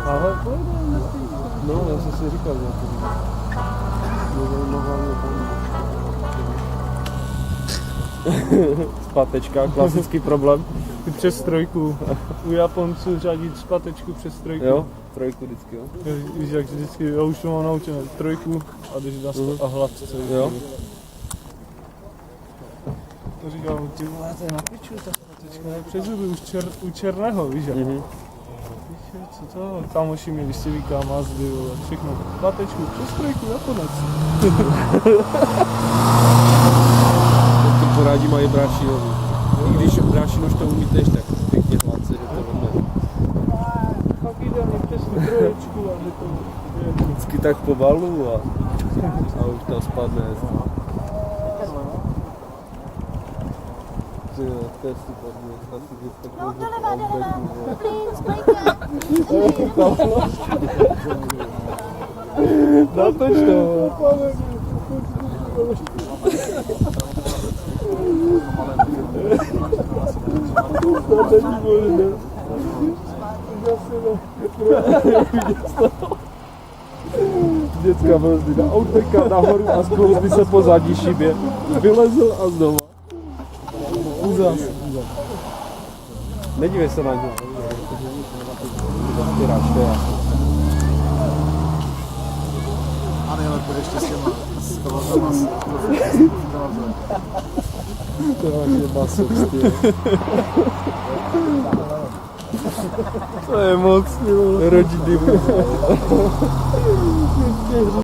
Ale no, já jsem si říkal, že to spatečka, klasický problém. Ty přes trojku. U Japonců řadit spatečku přes trojku. Jo, trojku vždycky, jo. Víš, jak vždycky, já už to mám naučené, trojku a jdeš na a hladce. Jo. To říkám, ty vole, to je na piču, ta spatečka je přes zuby, u černého, víš jak? Co to? Kamoši měli Civica, Mazdy, vole, všechno. Spatečku přes trojku, Japonec. To poradí mají brášinovi. I když brášinož to umí tež, tak pěkně hladce, že to vhodne. Fakt ideálně přes tu troječku a že to je. Vždycky tak pomalu a už tam spadne. To je super, asi bych No, doleva, please, break Natoč to. To není možné. Děcka vlezli na outbacka nahoru a sklouzli se po zadní šibě. Vylezl a znova. Úzas. Nedívej se na něj. Zapíráš, to je jasný. A nejlépe ještě s těma skalazama s To je basovství. To je moc, rodinný.